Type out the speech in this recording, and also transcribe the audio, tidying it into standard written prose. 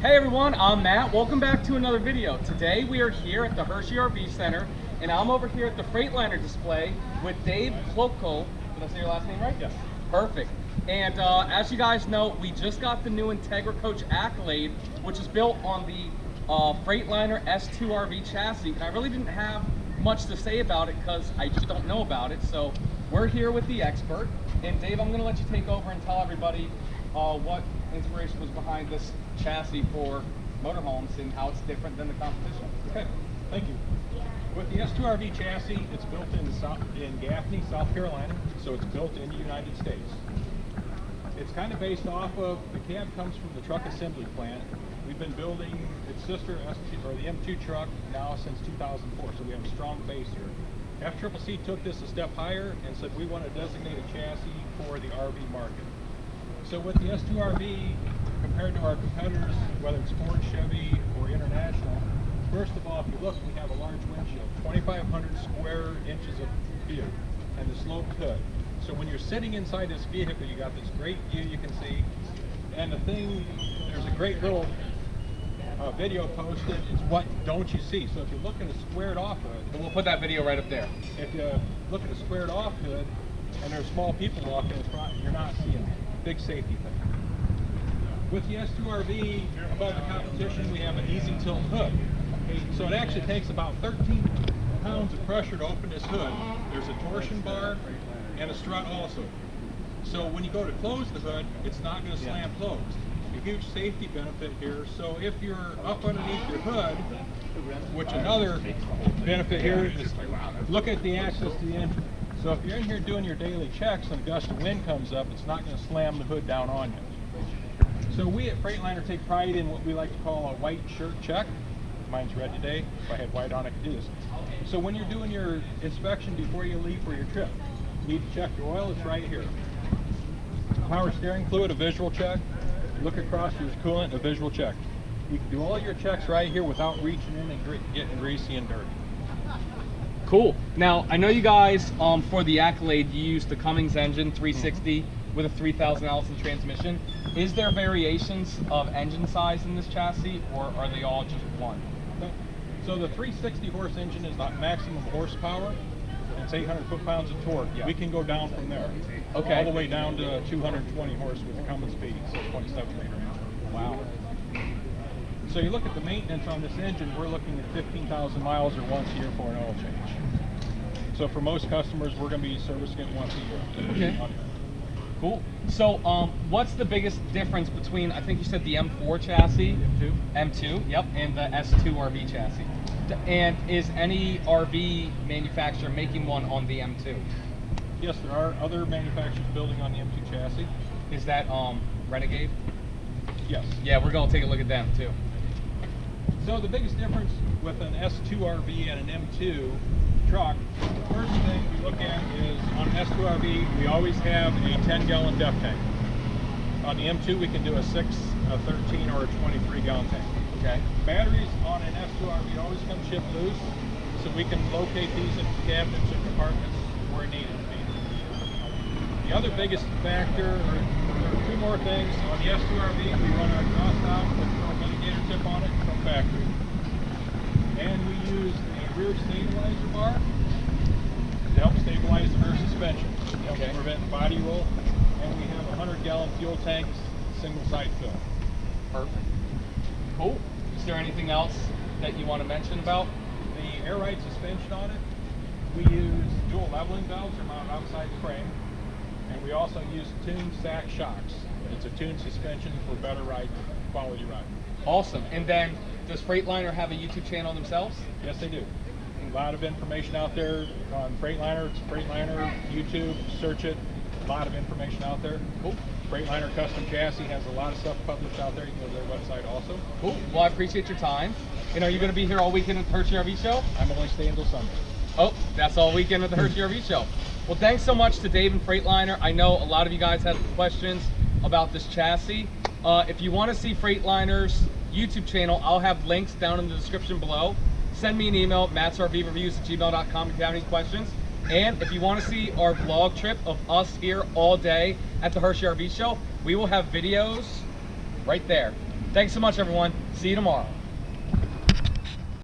Hey everyone, I'm Matt. Welcome back to another video. Today we are here at the Hershey RV Center, and I'm over here at the Freightliner display with Dave Klopko. Did I say your last name right? Yes. Perfect. And as you guys know, we just got the new Entegra coach Accolade, which is built on the Freightliner S2RV chassis. And I really didn't have much to say about it because I just don't know about it. So we're here with the expert. And Dave, I'm going to let you take over and tell everybody what inspiration was behind this chassis for motorhomes and how it's different than the competition. Okay, thank you. With the S2RV chassis, it's built in Gaffney, South Carolina, so it's built in the United States. It's kind of based off of, the cab comes from the truck assembly plant. We've been building its sister S2, or the M2 truck now since 2004, so we have a strong base here. FCCC took this a step higher and said we want to designate a chassis for the RV market. So with the S2RV, compared to our competitors, whether it's Ford, Chevy, or International, first of all, if you look, we have a large windshield, 2,500 square inches of view, and the sloped hood. So when you're sitting inside this vehicle, you got this great view you can see. And the thing, there's a great little video posted, it's what don't you see. So if you look at a squared off hood, And we'll put that video right up there. if you look at a squared off hood, and there's small people walking in front, you're not seeing it. Big safety thing. With the S2RV, above the competition, we have an easy tilt hood. So it actually takes about 13 pounds of pressure to open this hood. There's a torsion bar and a strut also. So when you go to close the hood, it's not going to slam closed. A huge safety benefit here. So if you're up underneath your hood, which another benefit here is, look at the access to the engine. So if you're in here doing your daily checks and a gust of wind comes up, it's not going to slam the hood down on you. So we at Freightliner take pride in what we like to call a white shirt check. Mine's red today. If I had white on, I could do this. So when you're doing your inspection before you leave for your trip, you need to check your oil. It's right here. Power steering fluid, a visual check. Look across your coolant, a visual check. You can do all your checks right here without reaching in and getting greasy and dirty. Cool. Now, I know you guys, for the Accolade, you used the Cummins engine 360 with a 3,000 Allison transmission. Is there variations of engine size in this chassis, or are they all just one? So the 360 horse engine is not maximum horsepower. It's 800 foot-pounds of torque. Yeah. We can go down from there. Okay. All the way down to 220 horse with the Cummins speed, so 27 meter engine. Wow. So you look at the maintenance on this engine, we're looking at 15,000 miles or once a year for an oil change. So for most customers, we're going to be servicing it once a year. Okay. Cool. So what's the biggest difference between, I think you said the M4 chassis? M2, yep, and the S2RV chassis. And is any RV manufacturer making one on the M2? Yes, there are other manufacturers building on the M2 chassis. Is that Renegade? Yes. Yeah, we're going to take a look at them too. So the biggest difference with an S2RV and an M2 truck, the first thing we look at is on an S2RV, we always have a 10-gallon depth tank. On the M2, we can do a 6, a 13, or a 23-gallon tank. Okay. Batteries on an S2RV always come shipped loose, so we can locate these in cabinets or compartments where needed to be. The other biggest factor, or there are two more things, on the S2RV, we run our exhaust out with a mitigator tip on it from factory. And we use a rear stabilizer bar to help stabilize the rear suspension. To help prevent body roll. And we have a 100-gallon fuel tank, single side fill. Perfect. Cool. Is there anything else that you want to mention about? The air ride suspension on it, we use dual leveling valves that are mounted outside the frame. And we also use tuned sack shocks. It's a tuned suspension for better ride, quality ride. Awesome. And then, does Freightliner have a YouTube channel themselves? Yes, they do. A lot of information out there on Freightliner. It's Freightliner, YouTube, search it. A lot of information out there. Cool. Freightliner Custom Chassis has a lot of stuff published out there. You can go to their website also. Cool. Well, I appreciate your time. And are you going to be here all weekend at the Hershey RV Show? I'm only staying until Sunday. Oh, that's all weekend at the Hershey RV Show. Well, thanks so much to Dave and Freightliner. I know a lot of you guys had questions about this chassis. If you want to see Freightliner's YouTube channel, I'll have links down in the description below. Send me an email, mattsrvreviews@gmail.com if you have any questions. And if you want to see our vlog trip of us here all day at the Hershey RV Show, we will have videos right there. Thanks so much, everyone. See you tomorrow.